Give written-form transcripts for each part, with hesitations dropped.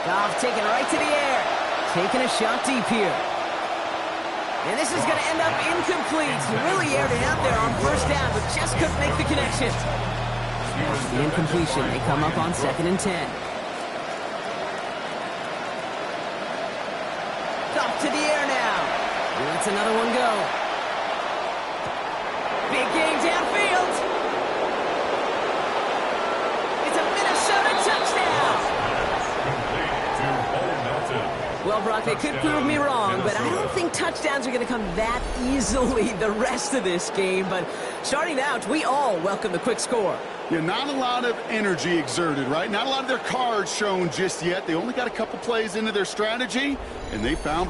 Goff taking right to the air. Taking a shot deep here. And this is going to end up incomplete. He really aired it out there on first down, but just couldn't make the connection. The incompletion. They come up on 2nd and 10. Goff to the air now. And lets another one go. Big game downfield. It's a Minnesota touchdown. Well, Brock, they could prove me wrong, but I don't think touchdowns are going to come that easily the rest of this game. But starting out, we all welcome the quick score. Yeah, not a lot of energy exerted, right? Not a lot of their cards shown just yet. They only got a couple plays into their strategy, and they found...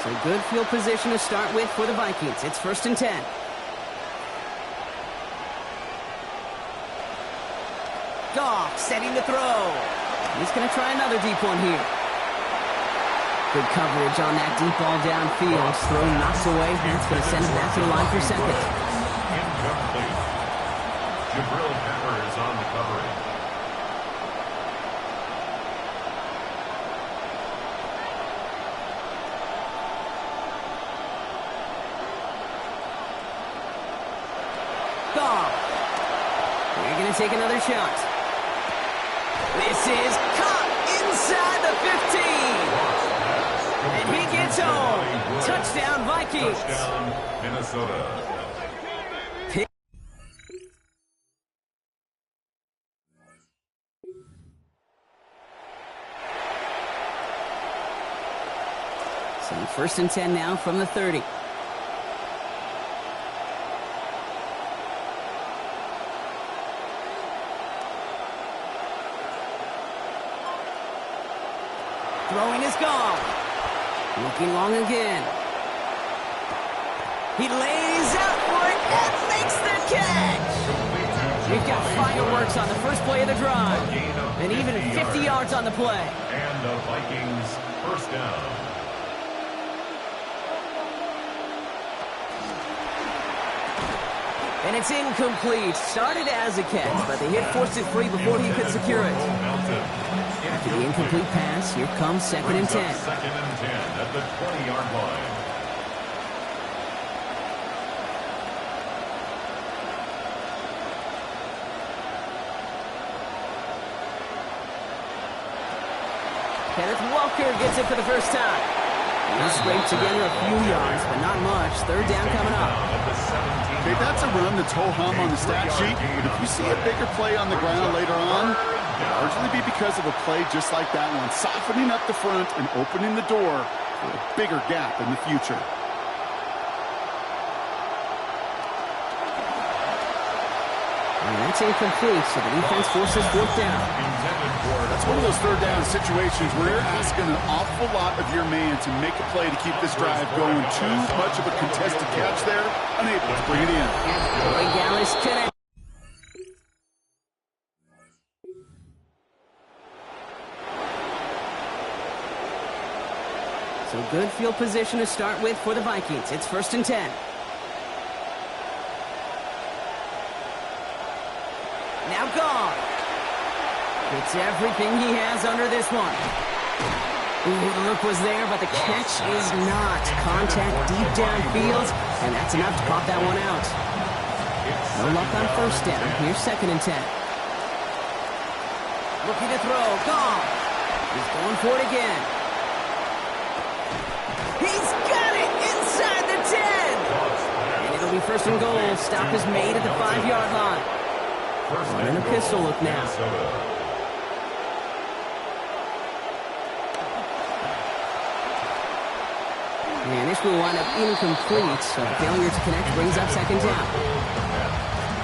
So good field position to start with for the Vikings. It's 1st and 10. Goff setting the throw. He's going to try another deep one here. Good coverage on that deep ball downfield. Throw knocks away. That's going to send it back to the line for 2nd. Incomplete. Jabril Pepper is on the coverage. They're going to take another shot. This is caught inside the 15. And he gets home. Touchdown, Vikings. Touchdown, Minnesota. So 1st and 10 now from the 30. Throwing is gone. Looking long again. He lays out for it and makes the catch. We've got fireworks on the first play of the drive. And even 50 yards on the play. And the Vikings first down. And it's incomplete. Started as a catch, but the hit forced it free before he could secure it. After the incomplete pass, here comes 2nd and 10. 2nd and 10 at the 20-yard line. Kenneth Walker gets it for the first time. He'll scrape together a few yards, but not much. 3rd down coming up. Okay, that's a run that's ho-hum on the stat sheet, but if you see a bigger play on the ground later on, it'll largely be because of a play just like that one, softening up the front and opening the door for a bigger gap in the future. And that's incomplete, so the defense forces 4th down. That's one of those 3rd down situations where you're asking an awful lot of your man to make a play to keep this drive going. Too much of a contested catch there, unable to bring it in. Joey Gallis connects. So good field position to start with for the Vikings. It's 1st and 10. Now gone. It's everything he has under this one. Ooh, the look was there, but the catch is not. Contact deep downfield, and that's enough to pop that one out. No luck on 1st down. Here's 2nd and 10. Looking to throw. Gone. He's going for it again. He's got it inside the 10. And it'll be 1st and goal. Stop is made at the 5-yard line. And a pistol look now. And this will wind up incomplete, so failure to connect brings up 2nd down.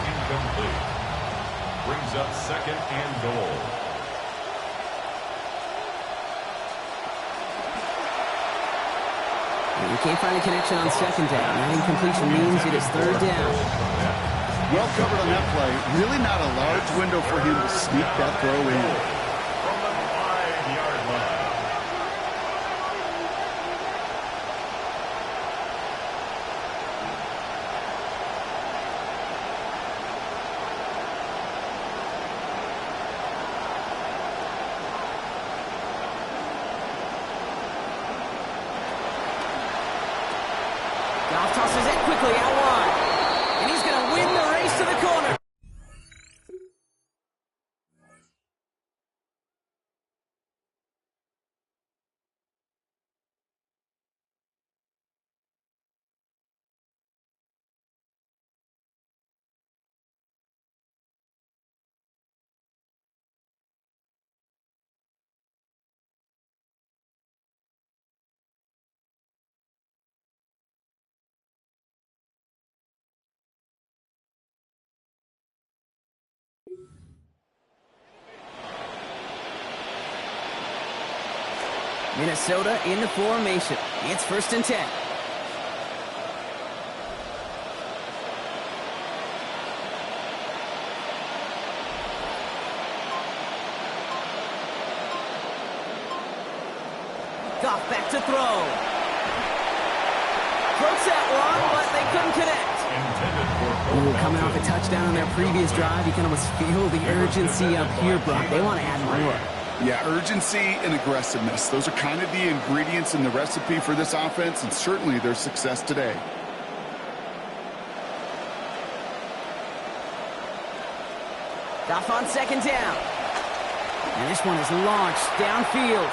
Incomplete. Brings up 2nd and goal. And you can't find a connection on 2nd down. That incompletion means it is 3rd down. Well covered on that play. Really not a large window for him to sneak that throw in. From the 5-yard line. Goff tosses it quickly out wide. And he's going to win the race to the corner. Minnesota in the formation. It's 1st and 10. Goff back to throw. Throws that one, but they couldn't connect. Ooh, coming off a touchdown on their previous drive, you can almost feel the urgency up here, Brock. They want to add more. Yeah, urgency and aggressiveness. Those are kind of the ingredients in the recipe for this offense, and certainly their success today. Goff on 2nd down. And this one is launched downfield.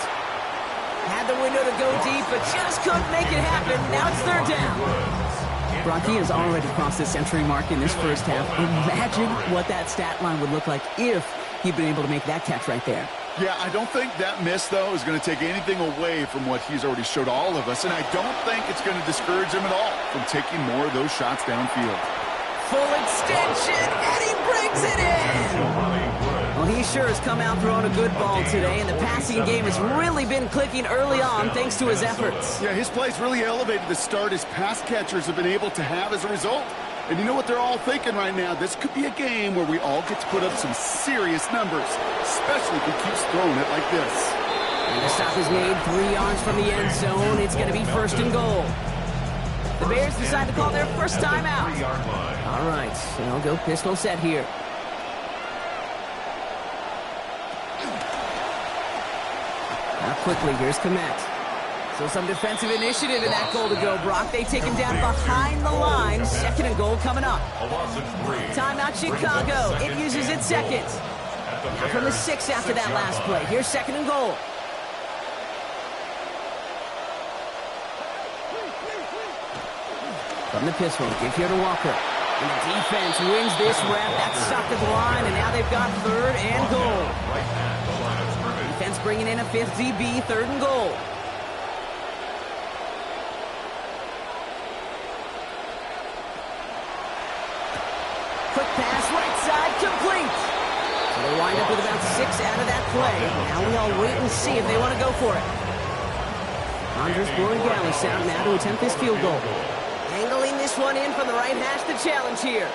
Had the window to go deep, but just couldn't make it happen. Now it's 3rd down. Brock, he has already crossed the century mark in this first half. Imagine what that stat line would look like if he'd been able to make that catch right there. Yeah, I don't think that miss, though, is going to take anything away from what he's already showed all of us, and I don't think it's going to discourage him at all from taking more of those shots downfield. Full extension, and he brings it in! Well, he sure has come out throwing a good ball today, and the passing game has really been clicking early on thanks to his efforts. Yeah, his plays really elevated the start his pass catchers have been able to have as a result. And you know what they're all thinking right now? This could be a game where we all get to put up some serious numbers, especially if he keeps throwing it like this. And the stop is made 3 yards from the end zone. It's going to be 1st and goal. The Bears decide to call their first time out. All right, so they'll go pistol set here. Now quickly, here's Komet. So some defensive initiative in that goal to go, Brock. They take him down behind the line. 2nd and goal coming up. Timeout Chicago. It uses its 2nd. Now from the 6 after that last play. Here's 2nd and goal. From the pistol, give here to Walker. And the defense wins this rep. That's stopped at the line, and now they've got 3rd and goal. Defense bringing in a 5th DB, 3rd and goal. Quick pass, right side, complete. So they wind up with about 6 out of that play. Now we all wait and see if they want to go for it. Andres Borregales out now to attempt this field goal. Angling this one in from the right hash, the challenge here.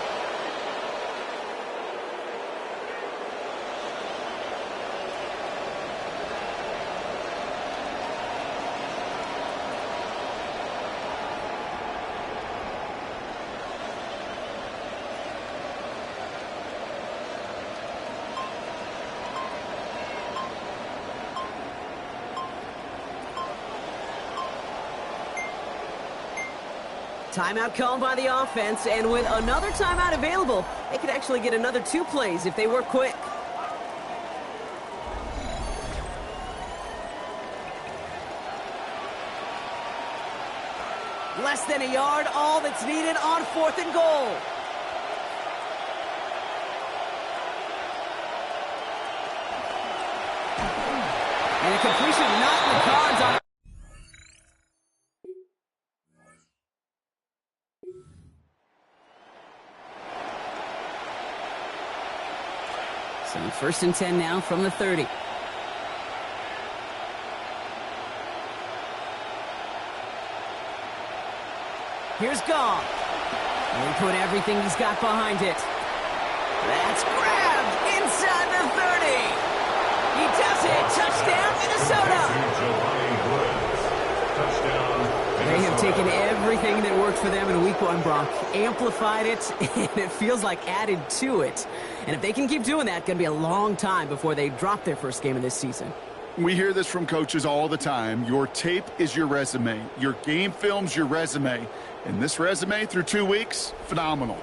Timeout called by the offense, and with another timeout available, they could actually get another 2 plays if they work quick. Less than a yard, all that's needed on 4th and goal. And a completion not in the cards on. So 1st and 10 now from the 30. Here's Goff. And he put everything he's got behind it. That's grabbed inside the 30. He does it. Touchdown, Minnesota. Jelani Woods. Touchdown. They have taken everything that worked for them in week 1, Brock, amplified it, and it feels like added to it. And if they can keep doing that, it's going to be a long time before they drop their first game of this season. We hear this from coaches all the time. Your tape is your resume. Your game film's your resume. And this resume through 2 weeks, phenomenal.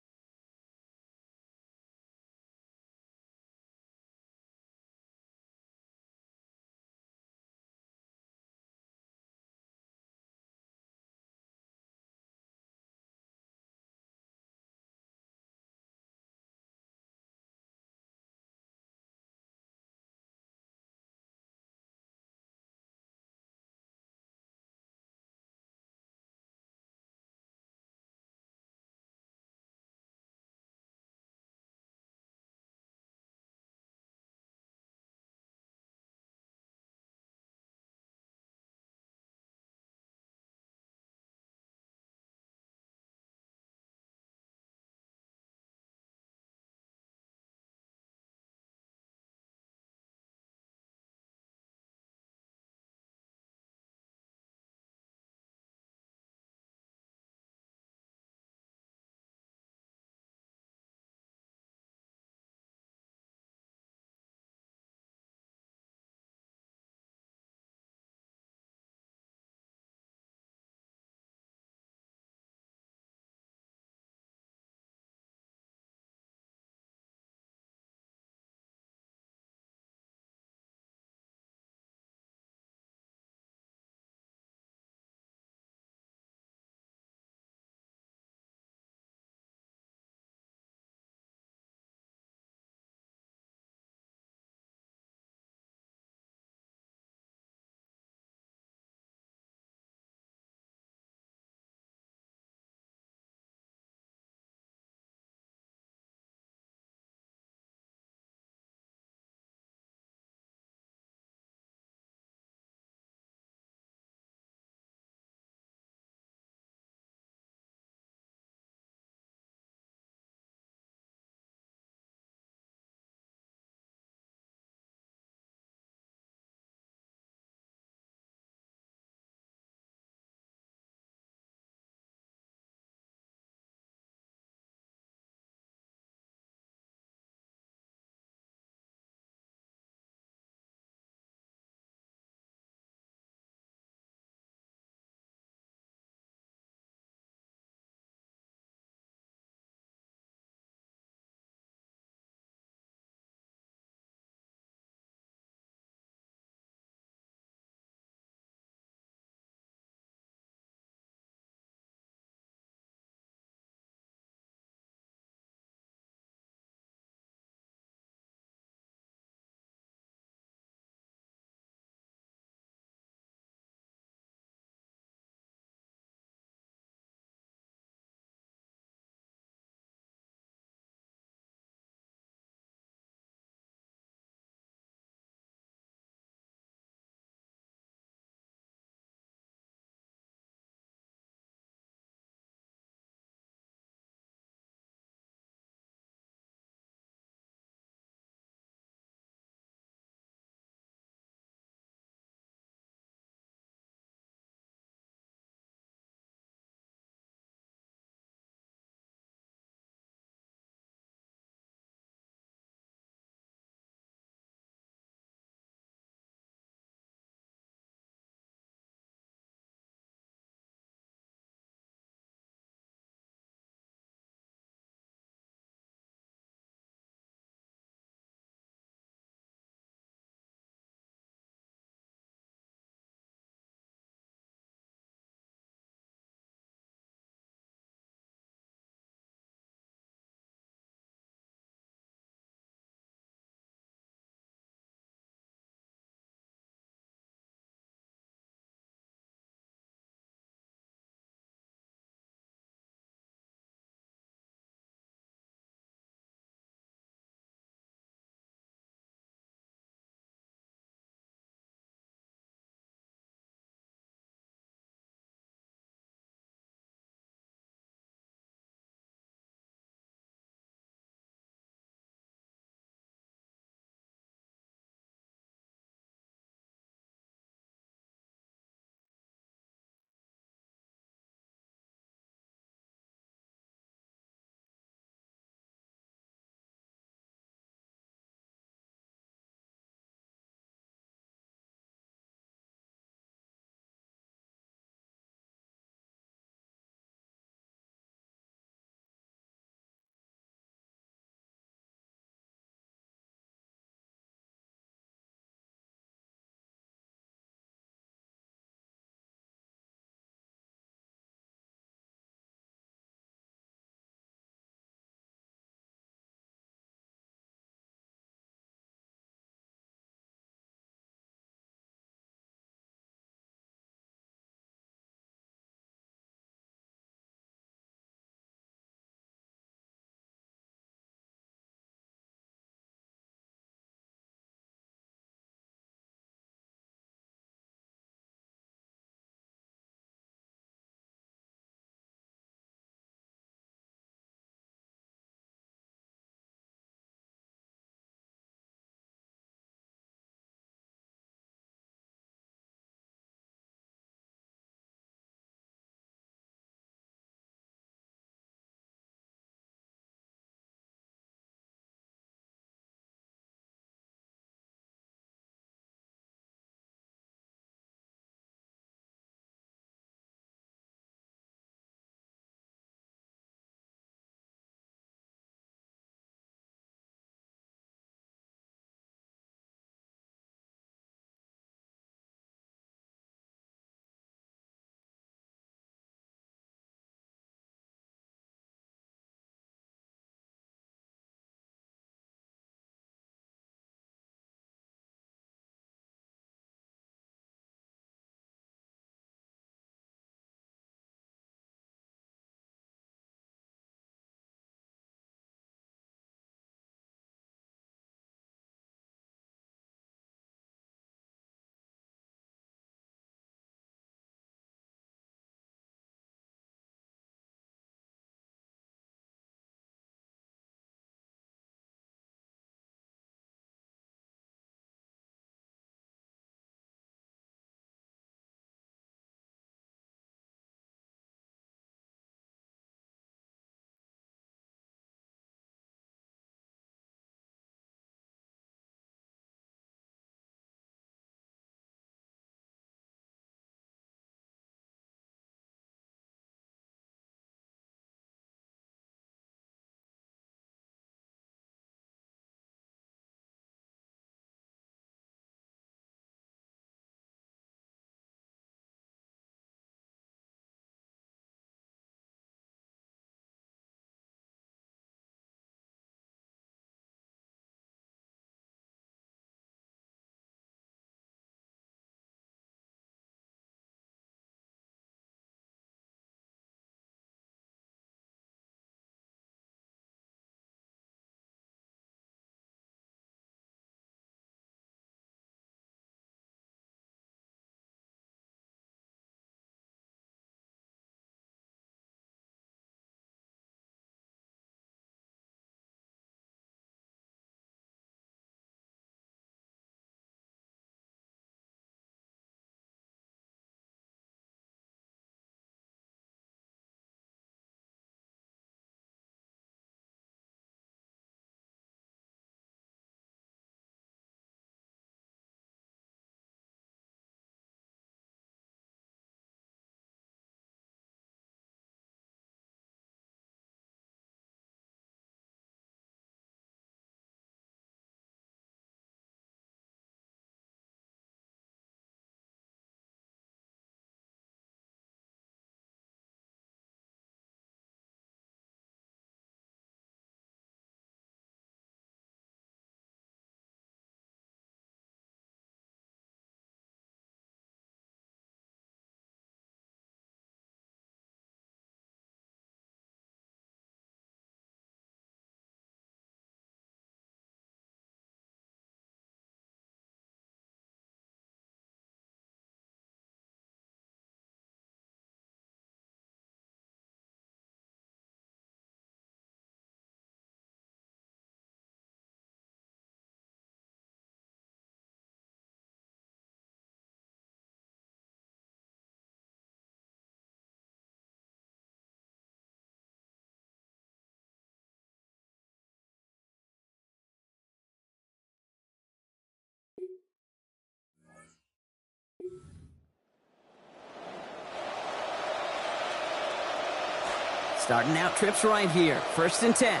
Starting out trips right here. 1st and 10.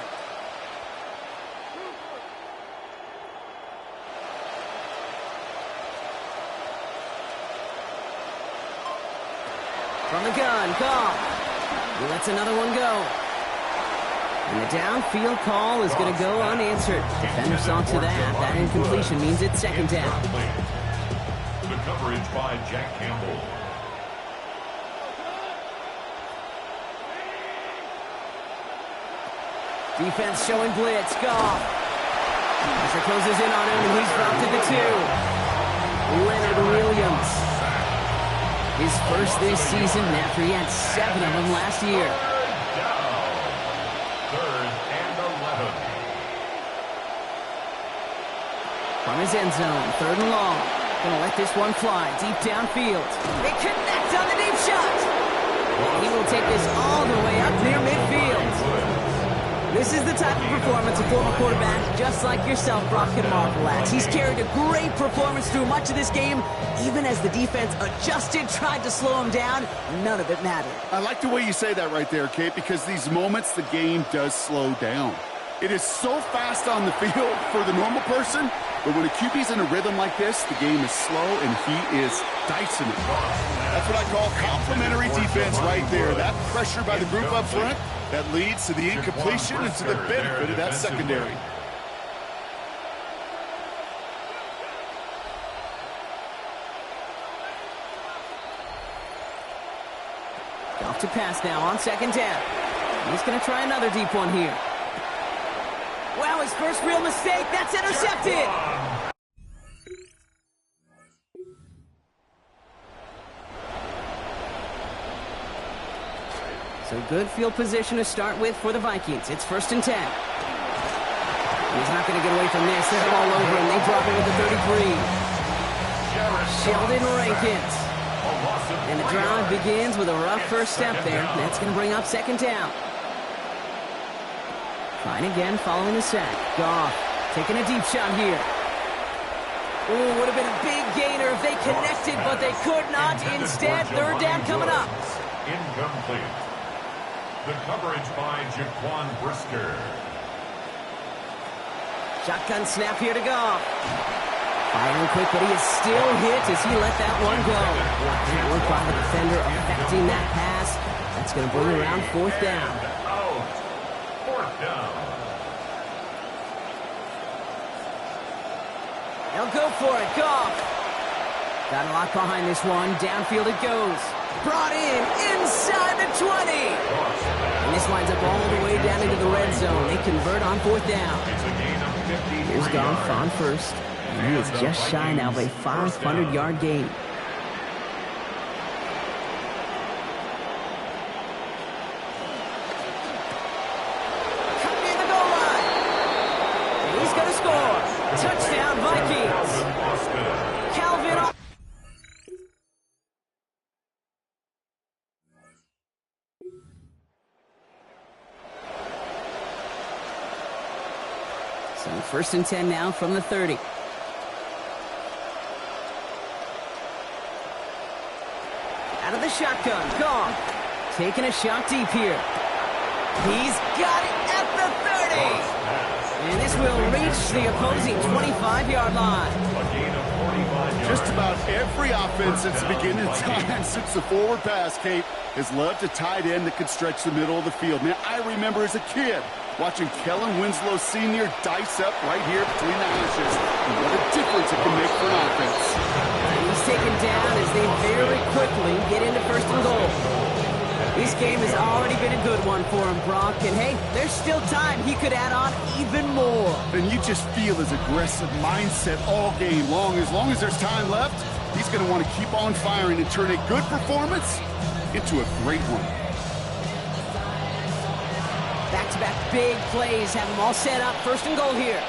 From the gun, Goff. He lets another one go. And the downfield call is going to go unanswered. Defender saw to that. That incompletion means it's 2nd down. The coverage by Jack Campbell. Defense showing blitz. Goff. Pressure closes in on him, and he's dropped at the 2. Leonard Williams. His first this season after he had 7 of them last year. From his end zone, 3rd and long. Gonna let this one fly deep downfield. They connect on the deep shot. And he will take this all the way up near midfield. This is the type of performance a former quarterback, just like yourself, Brock, can marvel at. He's carried a great performance through much of this game. Even as the defense adjusted, tried to slow him down, none of it mattered. I like the way you say that right there, Kate, because these moments the game does slow down. It is so fast on the field for the normal person, but when a QB's in a rhythm like this, the game is slow and he is dicing it. That's what I call complimentary defense right there. That pressure by the group up front, that leads to the incompletion and to the benefit of that secondary. Off to pass now on 2nd down. He's going to try another deep one here. Wow, his first real mistake. That's intercepted. So good field position to start with for the Vikings. It's 1st and 10. He's not going to get away from this. They're all over him. They drop him with the 33. Sheldon Rankins. And the drive begins with a rough first step there. That's going to bring up 2nd down. Trying again following the sack. Goff taking a deep shot here. Ooh, would have been a big gainer if they connected, but they could not. Instead, 3rd down coming up. Incomplete. The coverage by Jaquan Brisker. Shotgun snap here to Goff. Firing quick, but he is still hit as he let that one go. Good work by the defender affecting that pass. That's going to bring around 4th down. Out. 4th down. They'll go for it. Goff. Got a lot behind this one. Downfield it goes. Brought in inside the 20. And this lines up all the way down into the red zone. They convert on 4th down. It's a gain of 53 Here's Goff on yards. first. And he is just shy now of a 500-yard gain. Coming in the goal line. And he's going to score. Touchdown, Vikings. Calvin. So 1st and 10 now from the 30. Out of the shotgun, Goff. Taking a shot deep here. He's got it at the 30. And this will reach the opposing 25-yard line. A gain of 45 yards. Just about every offense since the beginning of time, since the forward pass, Kate, has loved a tight end that could stretch the middle of the field. Man, I remember as a kid watching Kellen Winslow Sr. dice up right here between the hashes. And what a difference it can make for an offense. And he's taken down as they very quickly get into 1st and goal. This game has already been a good one for him, Brock. And hey, there's still time. He could add on even more. And you just feel his aggressive mindset all game long. As long as there's time left, he's going to want to keep on firing and turn a good performance into a great one. Back-to-back big plays have them all set up. 1st and goal here.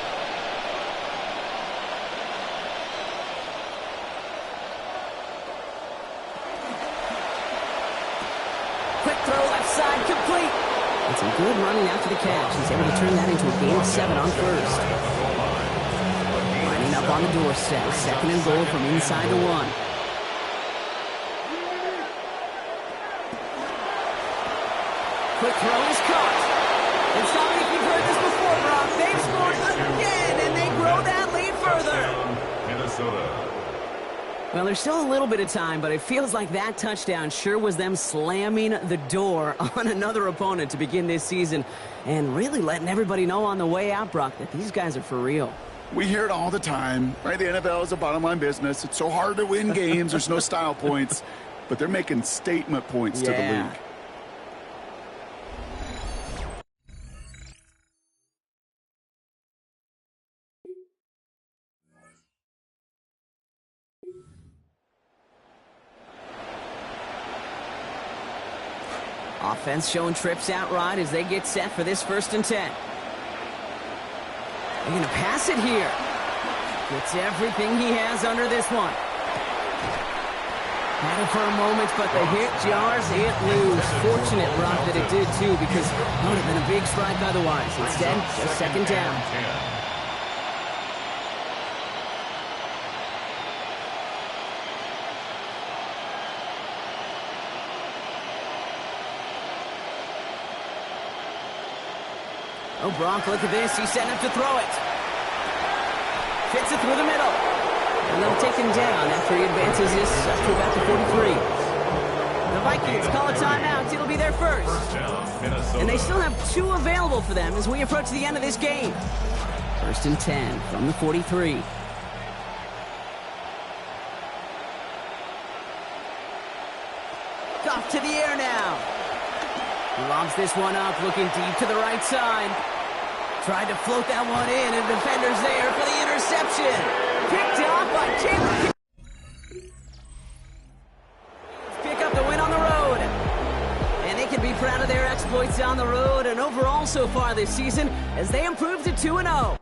Quick throw left side, complete. And some good running after the catch. He's able to turn that into a gain of 7 on 1st. Lining up on the doorstep. 2nd and goal from inside the 1. quick throw is caught. And stop me if you've heard this before, Brock. They've scored again, and they grow that lead further. Minnesota. Well, there's still a little bit of time, but it feels like that touchdown sure was them slamming the door on another opponent to begin this season and really letting everybody know on the way out, Brock, that these guys are for real. We hear it all the time, right? The NFL is a bottom-line business. It's so hard to win games. There's no style points, but they're making statement points to the league. Offense showing trips out right as they get set for this 1st and 10. They're going to pass it here. Gets everything he has under this one. Had it for a moment, but the hit jars it loose. Fortunate, Brock, that it did too, because it would have been a big strike otherwise. Instead, just 2nd down. Oh, Brock, look at this. He's setting up to throw it. Fits it through the middle. And they'll take him down after he advances this up to about the 43. The Vikings call a timeout. It'll be their first. And they still have 2 available for them as we approach the end of this game. 1st and 10 from the 43. Off to the air now. He lobs this one up, looking deep to the right side. Tried to float that one in, and defender's there for the interception. Picked off by Chandler. Pick up the win on the road. And they can be proud of their exploits on the road and overall so far this season as they improve to 2-0.